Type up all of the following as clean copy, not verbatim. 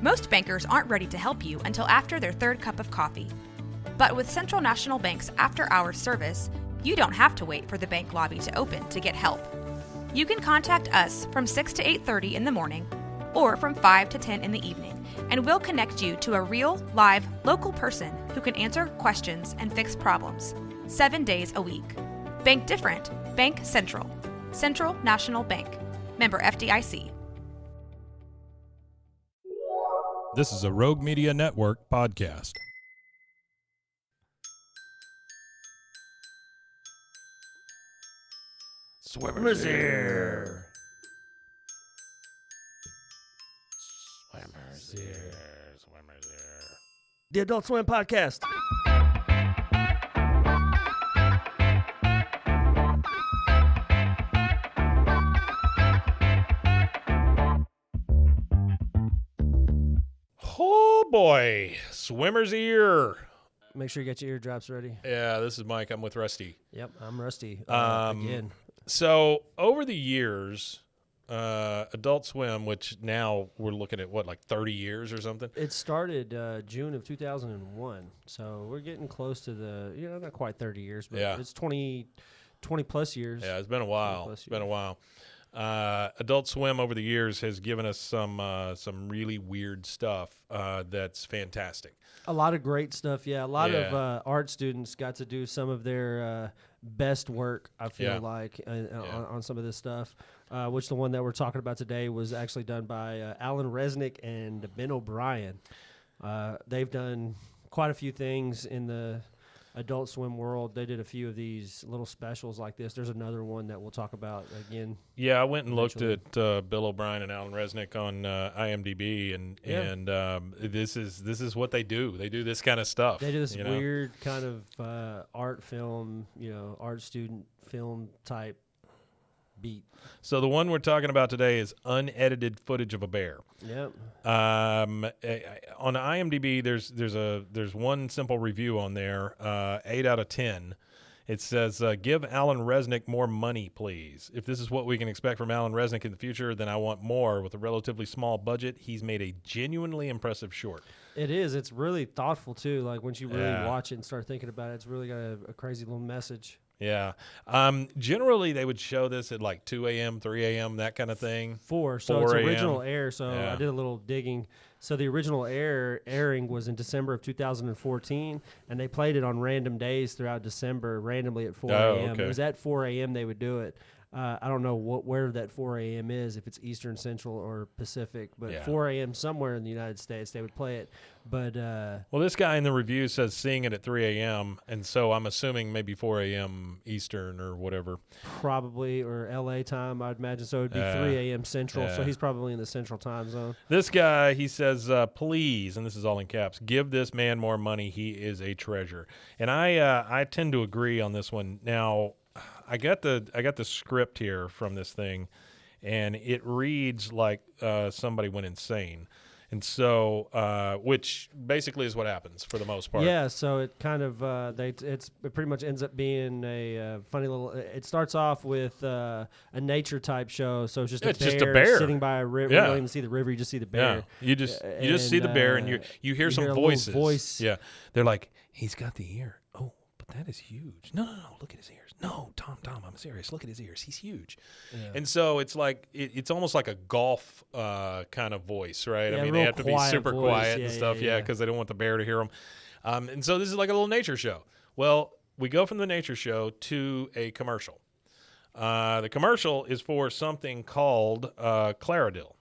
Most bankers aren't ready to help you until after their third cup of coffee. But with Central National Bank's after-hours service, you don't have to wait for the bank lobby to open to get help. You can contact us from 6 to 8:30 in the morning or from 5 to 10 in the evening, and we'll connect you to a real, live, local person who can answer questions and fix problems 7 days a week. Bank different. Bank Central. Central National Bank. Member FDIC. This is a Rogue Media Network podcast. Swimmer's ear. Swimmer's ear. Swimmer's ear. The Adult Swim Podcast. Oh boy, Swimmer's Ear. Make sure you get your eardrops ready. Yeah, this is Mike. I'm with Rusty. Yep, I'm Rusty. Again. So over the years, Adult Swim, which now we're looking at like 30 years or something. It started June of 2001, so we're getting close to the, not quite 30 years, but it's 20 plus years. Yeah, it's been a while. It's been a while. Adult Swim over the years has given us some really weird stuff that's fantastic. A lot of great stuff, yeah. A lot of art students got to do some of their best work, I feel like, on some of this stuff, which the one that we're talking about today was actually done by Alan Resnick and Ben O'Brien. They've done quite a few things in the Adult Swim world. They did a few of these little specials like this. There's another one that we'll talk about again. Yeah, I went and looked at Bill O'Brien and Alan Resnick on IMDb, and this is what they do. They do this kind of stuff. They do this weird kind of art film, art student film type beat. So the one we're talking about today is unedited footage of a bear. Yep. On IMDb, there's one simple review on there, 8 out of 10. It says, "Give Alan Resnick more money, please. If this is what we can expect from Alan Resnick in the future, then I want more. With a relatively small budget, he's made a genuinely impressive short." It is. It's really thoughtful too. Like once you really watch it and start thinking about it, it's really got a crazy little message. Yeah. Generally, they would show this at like 2 a.m., 3 a.m., that kind of thing. 4. So it's original air. So I did a little digging. So the original airing was in December of 2014, and they played it on random days throughout December, randomly at 4 a.m. Okay. It was at 4 a.m. they would do it. I don't know where that 4 a.m. is, if it's Eastern, Central, or Pacific, but 4 a.m. somewhere in the United States they would play it. But well, this guy in the review says seeing it at 3 a.m., and so I'm assuming maybe 4 a.m. Eastern or whatever. Probably, or L.A. time, I'd imagine. So it would be 3 a.m. Central, so he's probably in the Central time zone. This guy, he says, please, and this is all in caps, give this man more money. He is a treasure. And I tend to agree on this one. Now, I got the script here from this thing, and it reads like somebody went insane, and so which basically is what happens for the most part. Yeah, so it kind of it pretty much ends up being a funny little. It starts off with a nature type show, so it's just a bear sitting by a river. You don't even see the river; you just see the bear. Yeah. You just see the bear, and you hear some voices. Voice. Yeah, they're like, he's got the ear. Oh. But that is huge. No, look at his ears. No, Tom, I'm serious. Look at his ears. He's huge. Yeah. And so it's like, it's almost like a golf kind of voice, right? Yeah, I mean, they have to be super quiet and stuff, yeah, because they don't want the bear to hear them. And so this is like a little nature show. Well, we go from the nature show to a commercial. The commercial is for something called Claradrill.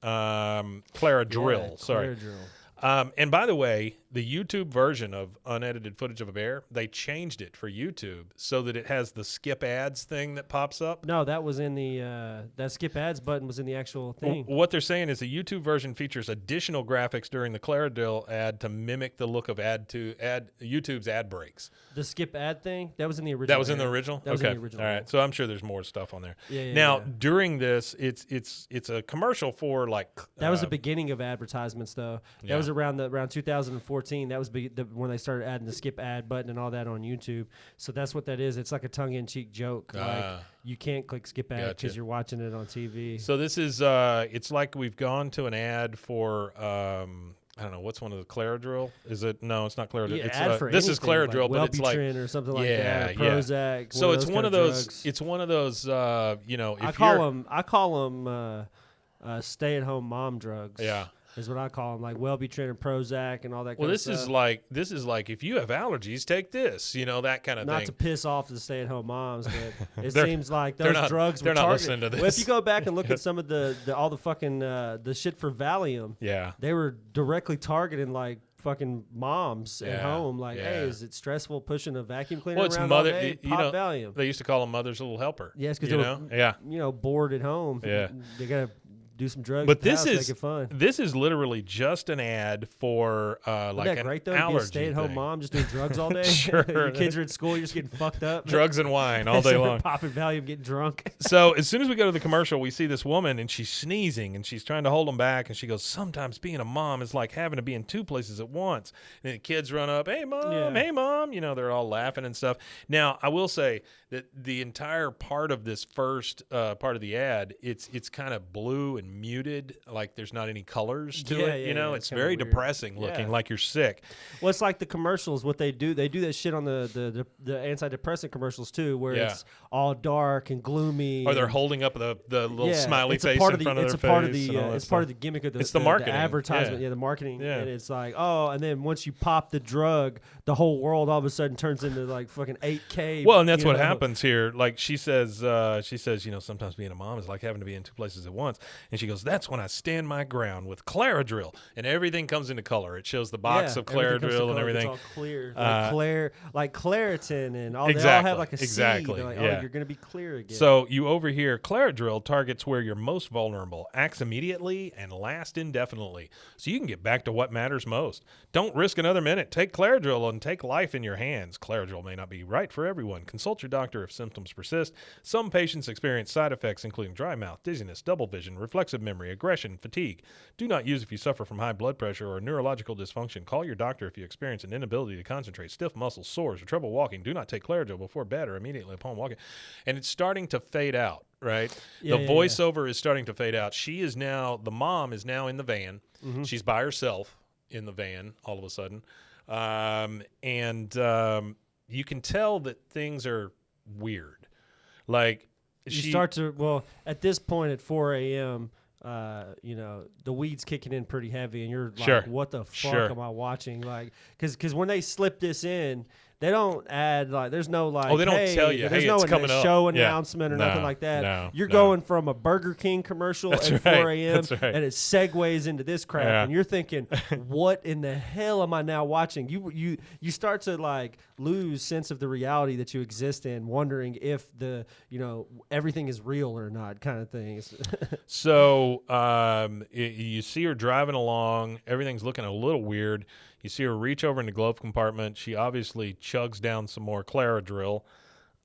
Claradrill, sorry. And by the way, the YouTube version of unedited footage of a bear, they changed it for YouTube so that it has the skip ads thing that pops up. No, that was in the that skip ads button was in the actual thing. What they're saying is the YouTube version features additional graphics during the Claradrill ad to mimic the look of YouTube's ad breaks. The skip ad thing, that was in the original. That was in the original? That was in the original. All right. So I'm sure there's more stuff on there. Now, during this, it's a commercial for like that was the beginning of advertisements though. That was around 2014. 2014. That was when they started adding the skip ad button and all that on YouTube. So that's what that is. It's like a tongue-in-cheek joke. Like you can't click skip ad because you're watching it on TV. So this is it's like we've gone to an ad for I don't know, what's one of the Claradrill? Is it? No, it's not Claradrill. Yeah, it's ad for this is anything, Claradrill, like but it's like Wellbutrin or something like that. Or Prozac. So it's one of those. Drugs. It's one of those. You know, if I call them stay-at-home mom drugs. Yeah. Is what I call them, like Wellbutrin and Prozac and all that. Well, kind of stuff. this is like if you have allergies, take this. You know, that kind of thing. Not to piss off the stay-at-home moms, but it They're- seems like they're those not- drugs they're were not targeted. listening to Well, if this. you go back and look at some of all the fucking the shit for Valium, Yeah. they were directly targeting like fucking moms at Yeah, home. Like, yeah. hey, is it stressful pushing a vacuum cleaner Well, it's around mother. all day? You Pop know, Valium. they used to call them mother's little helper. Yes, because you they know, were bored at home. Yeah. They gotta do some drugs. But at the this house, is make it fun. this is literally just an ad for Isn't like that an great though? To be a allergy stay-at-home thing. mom just doing drugs all day. Sure. Your kids are at school. You're just getting fucked up. Drugs and wine all day long. Popping Valium, getting drunk. So as soon as we go to the commercial, we see this woman and she's sneezing and she's trying to hold them back. And she goes, sometimes being a mom is like having to be in two places at once. And the kids run up, hey, mom, hey, mom. You know, they're all laughing and stuff. Now, I will say that the entire part of this first part of the ad, it's kind of blue and muted. Like there's not any colors to it. You know, it's very depressing looking, like you're sick. Well, it's like the commercials. What they do that shit on the antidepressant commercials too, where it's all dark and gloomy. Or they're holding up the little smiley face in front of their face. It's part of the gimmick of the marketing. the advertisement. The marketing. Yeah. And it's like, and then once you pop the drug, the whole world all of a sudden turns into like fucking 8K. Well, and that's what happens here. Like she says, you know, sometimes being a mom is like having to be in two places at once. And she goes, that's when I stand my ground with Claradrill, and everything comes into color. It shows the box of Claradrill and everything. It's all clear, like Claritin and all. Exactly, they all have like a C. exactly. They're like, Yeah. you're gonna be clear again. So you overhear Claradrill targets where you're most vulnerable, acts immediately, and last indefinitely. So you can get back to what matters most. Don't risk another minute. Take Claradrill and take life in your hands. Claradrill may not be right for everyone. Consult your doctor if symptoms persist. Some patients experience side effects including dry mouth, dizziness, double vision, reflexive memory, aggression, fatigue. Do not use if you suffer from high blood pressure or neurological dysfunction. Call your doctor if you experience an inability to concentrate, stiff muscles, sores, or trouble walking. Do not take Claradrill before bed or immediately upon walking. And it's starting to fade out, right? The voiceover is starting to fade out. The mom is now in the van. Mm-hmm. She's by herself in the van all of a sudden. You can tell that things are weird. Like at this point at 4 a.m., you know, the weed's kicking in pretty heavy, and you're like, what the fuck am I watching? Like, because when they slip this in, they don't add there's no they don't tell you, there's hey, no it's coming up. show announcement or nothing like that. You're going from a Burger King commercial at 4 a.m. and it segues into this crap, and you're thinking, what in the hell am I now watching? You start to like lose sense of the reality that you exist in, wondering if everything is real or not, kind of things. So you see her driving along. Everything's looking a little weird. You see her reach over in the glove compartment. She obviously chugs down some more Claradrill.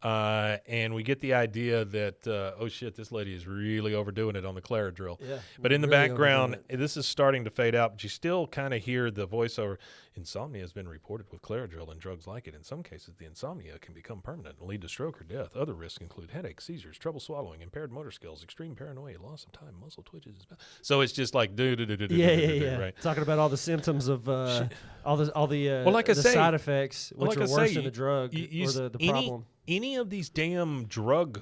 And we get the idea that, oh, shit, this lady is really overdoing it on the Claradrill. Yeah, but in the background, this is starting to fade out, but you still kind of hear the voiceover. Insomnia has been reported with Claradrill and drugs like it. In some cases, the insomnia can become permanent and lead to stroke or death. Other risks include headaches, seizures, trouble swallowing, impaired motor skills, extreme paranoia, loss of time, muscle twitches. So it's just like right? Talking about all the symptoms of all the side effects, which are worse than the drug or the problem. Any of these damn drug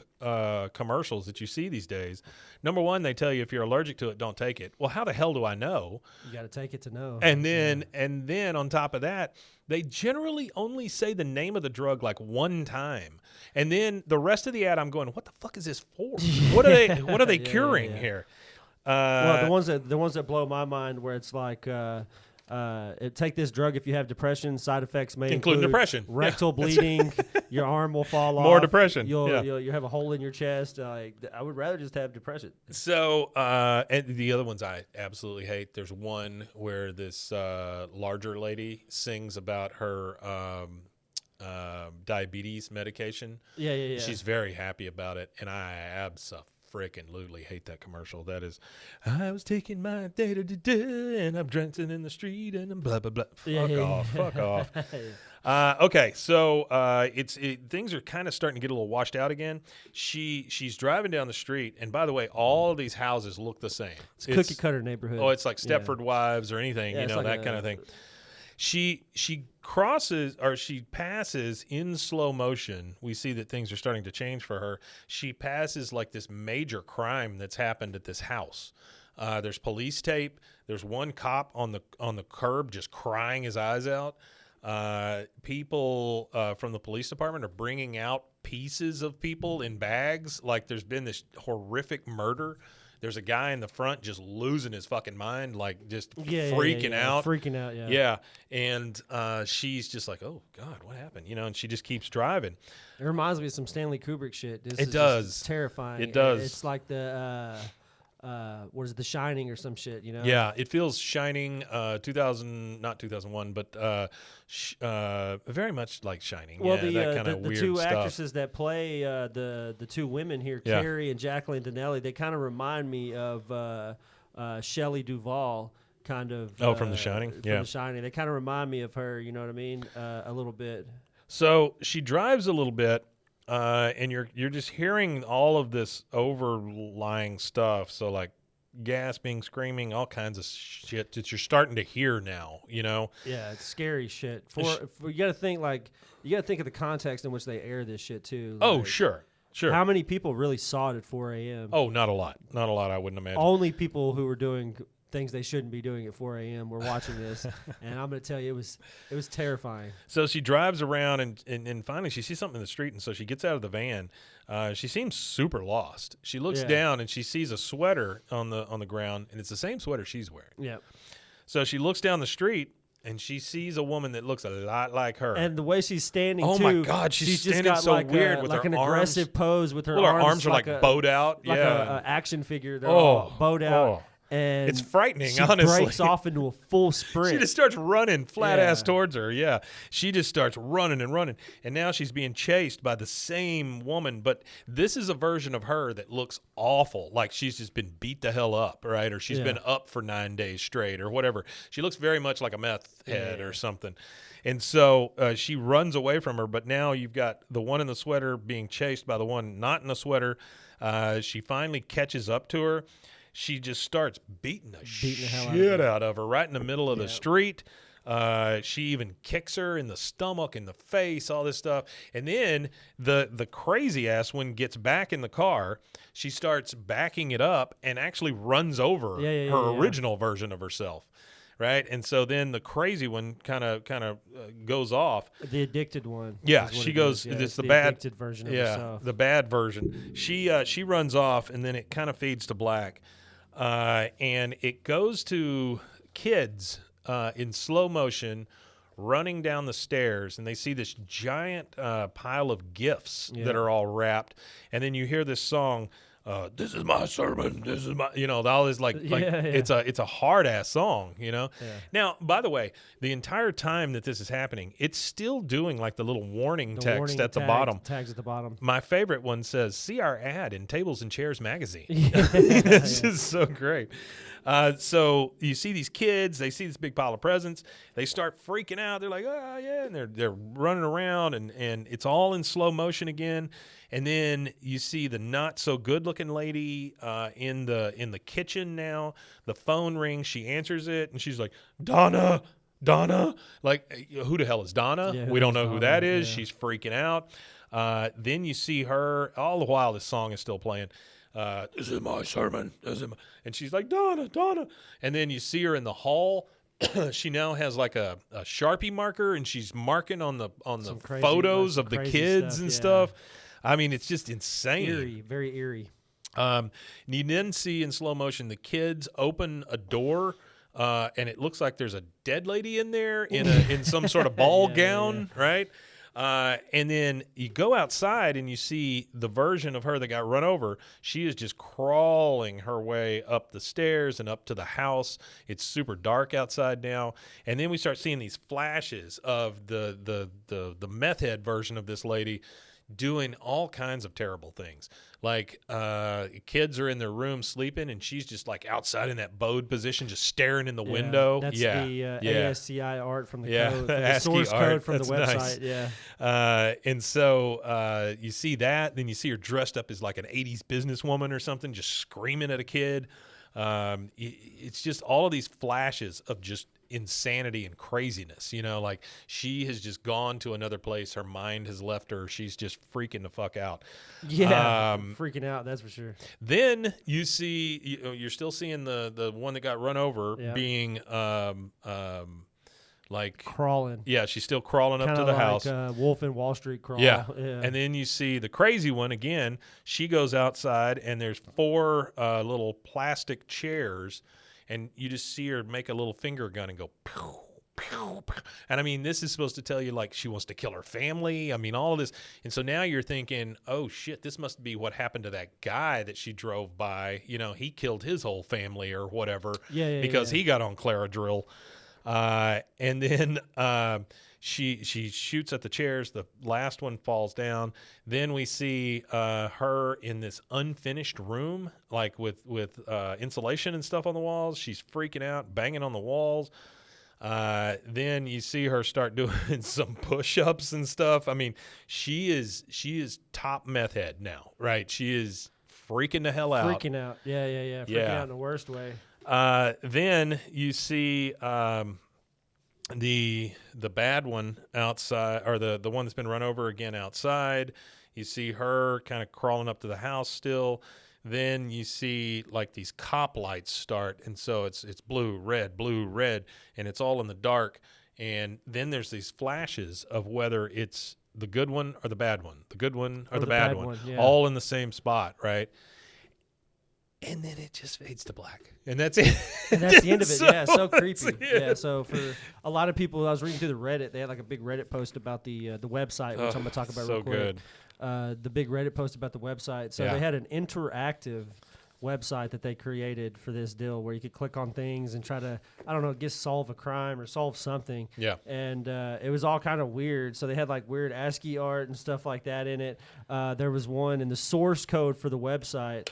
commercials that you see these days, number one, they tell you if you're allergic to it, don't take it. Well, how the hell do I know? You got to take it to know. And then on top of that, they generally only say the name of the drug like one time. And then the rest of the ad, I'm going, what the fuck is this for? What are they curing here? Well, the ones that blow my mind, where it's like, take this drug if you have depression. Side effects may include depression, rectal bleeding, your arm will fall off. More depression. You'll have a hole in your chest. I would rather just have depression. So, and the other ones I absolutely hate. There's one where this larger lady sings about her diabetes medication. Yeah. She's very happy about it, and I freaking lutely hate that commercial. That is, I was taking my day to do, and I'm dancing in the street, and I'm blah blah blah. Fuck off. Okay, so things are kind of starting to get a little washed out again. She's driving down the street, and by the way, all of these houses look the same. It's cookie cutter neighborhood. Oh, it's like Stepford Wives or anything, you know, like that kind of thing. She crosses, or she passes in slow motion. We see that things are starting to change for her. She passes like this major crime that's happened at this house. There's police tape. There's one cop on the curb just crying his eyes out. People from the police department are bringing out pieces of people in bags. Like there's been this horrific murder. There's a guy in the front just losing his fucking mind, like just freaking out. Freaking out, yeah. Yeah. And she's just like, oh, God, what happened? You know, and she just keeps driving. It reminds me of some Stanley Kubrick shit. It does. Terrifying. It does. It's like the... what is it, The Shining or some shit, you know? Yeah, it feels Shining, not 2001, but very much like Shining. Well, yeah, that kind of weird two stuff. actresses that play the two women here, Carrie and Jacqueline Donnelly, they kind of remind me of Shelley Duvall, kind of. Oh, from The Shining? From The Shining. They kind of remind me of her, you know what I mean? A little bit. So she drives a little bit. And you're just hearing all of this overlying stuff. So like gasping, screaming, all kinds of shit that you're starting to hear now. You know? Yeah, it's scary shit. You got to think of the context in which they air this shit too. Oh, like, sure. How many people really saw it at 4 a.m.? Oh, not a lot. Not a lot. I wouldn't imagine. Only people who were doing things they shouldn't be doing at 4 a.m. were watching this, and I'm going to tell you, it was terrifying. So she drives around, and finally she sees something in the street, and so she gets out of the van. She seems super lost. She looks down, and she sees a sweater on the ground, and it's the same sweater she's wearing. Yeah. So she looks down the street, and she sees a woman that looks a lot like her. And the way she's standing, oh my God, she's standing just got so like weird with like her an arms. aggressive pose with her well, arms. Her arms are like bowed out. Like yeah. a action figure. They're all bowed out. Oh. And it's frightening, she honestly. breaks off into a full sprint. She just starts running flat ass towards her. Yeah. She just starts running and running. And now she's being chased by the same woman. But this is a version of her that looks awful. Like she's just been beat the hell up, right? Or she's been up for 9 days straight or whatever. She looks very much like a meth head or something. And so she runs away from her. But now you've got the one in the sweater being chased by the one not in the sweater. She finally catches up to her. She just starts beating the shit out of her right in the middle of the street. She even kicks her in the stomach, in the face, all this stuff. And then the crazy ass one gets back in the car. She starts backing it up and actually runs over her original version of herself. Right. And so then the crazy one kind of goes off. The addicted one. Yeah. She goes, it's the bad addicted version of herself. The bad version. She runs off, and then it kind of fades to black. And it goes to kids in slow motion running down the stairs, and they see this giant pile of gifts that are all wrapped. And then you hear this song, this is my sermon, this is my, you know, all this it's a hard ass song, you know. Now, by the way, the entire time that this is happening, it's still doing like the little warning text at the bottom. Tags at the bottom. My favorite one says, "See our ad in Tables and Chairs magazine." It's just so great. So you see these kids, they see this big pile of presents, they start freaking out. They're like, "Oh yeah," and they're running around, and it's all in slow motion again. And then you see the not so good looking lady in the kitchen now. The phone rings, she answers it, and she's like, Donna. Like, who the hell is Donna? Yeah, we don't know Donna? who that is. Yeah. She's freaking out. Then you see her, all the while this song is still playing. This is my sermon. And she's like, Donna. And then you see her in the hall. She now has like a Sharpie marker, and she's marking on the photos of the kids and stuff. I mean, it's just insane. Eerie, very eerie. You then see in slow motion the kids open a door, and it looks like there's a dead lady in there in some sort of ball gown, right? And then you go outside and you see the version of her that got run over. She is just crawling her way up the stairs and up to the house. It's super dark outside now. And then we start seeing these flashes of the meth head version of this lady doing all kinds of terrible things. Like kids are in their room sleeping, and she's just like outside in that bowed position, just staring in the window. That's the ASCI art from the code, from the source code from the website. Nice. Yeah. And so you see that, then you see her dressed up as like an 80s businesswoman or something, just screaming at a kid. It's just all of these flashes of just insanity and craziness, like she has just gone to another place. Her mind has left her. She's just freaking the fuck out. Freaking out, that's for sure. Then you see, you're still seeing the one that got run over being like crawling. Yeah, she's still crawling up to the house. Wolf in Wall Street crawl. Yeah. And then you see the crazy one again. She goes outside, and there's 4 little plastic chairs, and you just see her make a little finger gun and go pew, pew, pew. And I mean, this is supposed to tell you like she wants to kill her family. I mean, all of this. And so now you're thinking, oh shit, this must be what happened to that guy that she drove by. He killed his whole family or whatever. Because he got on Claradrill. And then she shoots at the chairs. The last one falls down. Then we see her in this unfinished room, like with insulation and stuff on the walls. She's freaking out, banging on the walls. Then you see her start doing some push-ups and stuff. I mean, she is top meth head now, right? She is freaking the hell out. Freaking out. Yeah. Freaking out in the worst way. Then you see the bad one outside, or the one that's been run over again outside. You see her kind of crawling up to the house still. Then you see like these cop lights start, and so it's blue, red, and it's all in the dark. And then there's these flashes of whether it's the good one or the bad one, the good one or the bad one, all in the same spot, right? And then it just fades to black. And that's it. And that's the end of it. So creepy. Yeah, so for a lot of people, I was reading through the Reddit. They had like a big Reddit post about the website, which I'm going to talk about real quick. Good. The big Reddit post about the website. So they had an interactive website that they created for this deal where you could click on things and try to, solve a crime or solve something. Yeah. And it was all kind of weird. So they had like weird ASCII art and stuff like that in it. There was one in the source code for the website.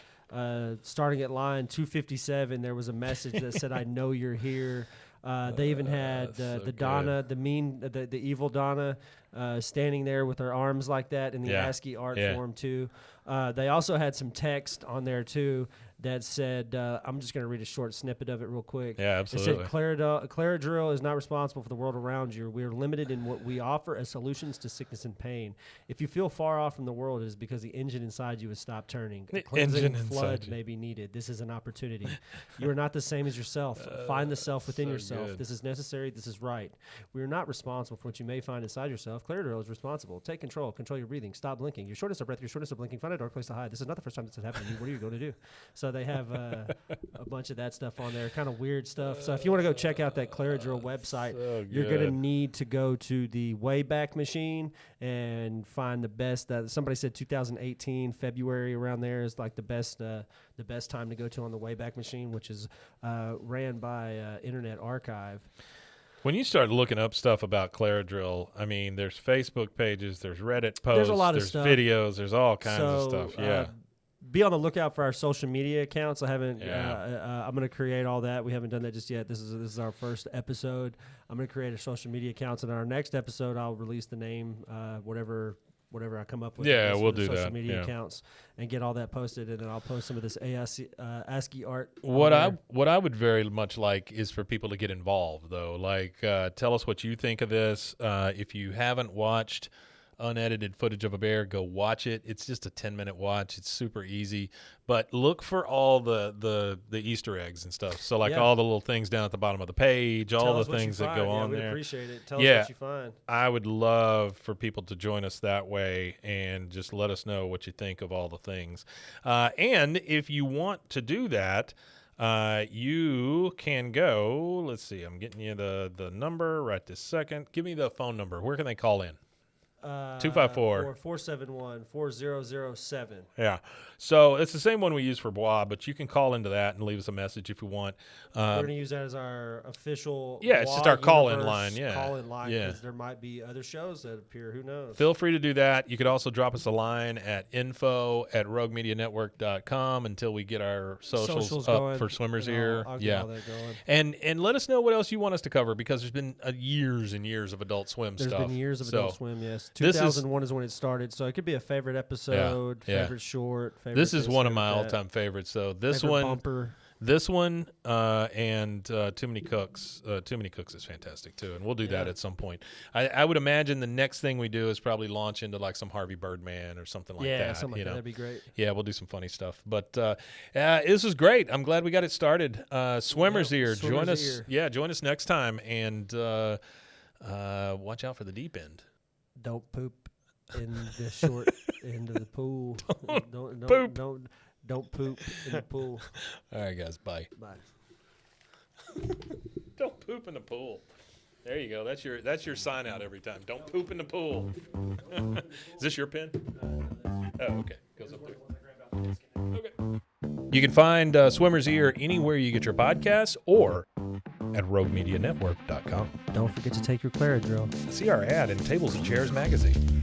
Starting at line 257, there was a message that said, "I know you're here." They even had the Donna, the evil Donna, standing there with her arms like that in the ASCII art form too. They also had some text on there too that said, I'm just going to read a short snippet of it real quick. Yeah, absolutely. It said, Claradrill is not responsible for the world around you. We are limited in what we offer as solutions to sickness and pain. If you feel far off from the world, it is because the engine inside you has stopped turning. A cleansing flood may be needed. This is an opportunity. You are not the same as yourself. Find the self within yourself. Good. This is necessary. This is right. We are not responsible for what you may find inside yourself. Claradrill is responsible. Take control. Control your breathing. Stop blinking. Your shortness of breath, your shortness of blinking. Find a dark place to hide. This is not the first time this has happened to you. What are you going to do? So they have a bunch of that stuff on there, kind of weird stuff. So if you want to go check out that Claradrill website, you're going to need to go to the Wayback Machine and find the best. Somebody said 2018 February around there is like the best time to go to on the Wayback Machine, which is ran by Internet Archive. When you start looking up stuff about Claradrill, I mean, there's Facebook pages, there's Reddit posts, there's a lot of stuff. Videos, there's all kinds of stuff. Yeah. Be on the lookout for our social media accounts. I haven't. I'm going to create all that. We haven't done that just yet. This is our first episode. I'm going to create a social media accounts, and our next episode, I'll release the name, whatever I come up with. Yeah, we'll do social that. Media accounts and get all that posted, and then I'll post some of this ASCII art. What I would very much like is for people to get involved, though. Like, tell us what you think of this. If you haven't watched unedited footage of a bear, go watch it. It's just a 10-minute watch. It's super easy, but look for all the Easter eggs and stuff. So like all the little things down at the bottom of the page, all the things that go on there. Appreciate it. Tell us what you find. I would love for people to join us that way and just let us know what you think of all the things. And if you want to do that, you can go, let's see, I'm getting you the number right this second. Give me the phone number. Where can they call in? 254 471-4007. Yeah. So it's the same one we use for Bois, but you can call into that and leave us a message if you want. We're going to use that as our official it's Bois just our call-in Universe line. Yeah. Call-in line, Yeah. because there might be other shows that appear. Who knows? Feel free to do that. You could also drop us a line at info@roguemedianetwork.com until we get our socials up going, for Swimmer's and Ear. I'll get all that going. And let us know what else you want us to cover, because there's been years and years of Adult Swim stuff. There's been years of Adult Swim, yes. This 2001 is when it started, so it could be a favorite episode, favorite short, favorite. This is one of my favorite all-time favorites. So this favorite one, bumper. this one, and Too Many Cooks. Too Many Cooks is fantastic too, and we'll do that at some point. I would imagine the next thing we do is probably launch into like some Harvey Birdman or something like that. Yeah, something like that. That'd be great. Yeah, we'll do some funny stuff. But this was great. I'm glad we got it started. Swimmer's Ear. Join us. Yeah, join us next time, and watch out for the deep end. Don't poop in the short end of the pool. Don't poop. Don't poop in the pool. All right, guys. Bye. Bye. Don't poop in the pool. There you go. That's your sign out every time. Don't poop in the pool. Is this your pen? Oh, okay. Goes up there. Okay. You can find Swimmer's Ear anywhere you get your podcasts or at roguemedianetwork.com. Don't forget to take your Claradrill. See our ad in Tables and Chairs magazine.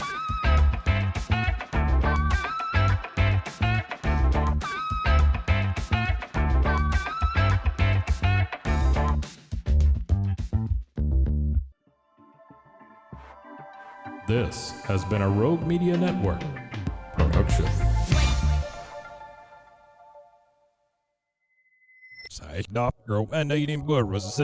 This has been a Rogue Media Network production. Say, Doctor, and eating burgers.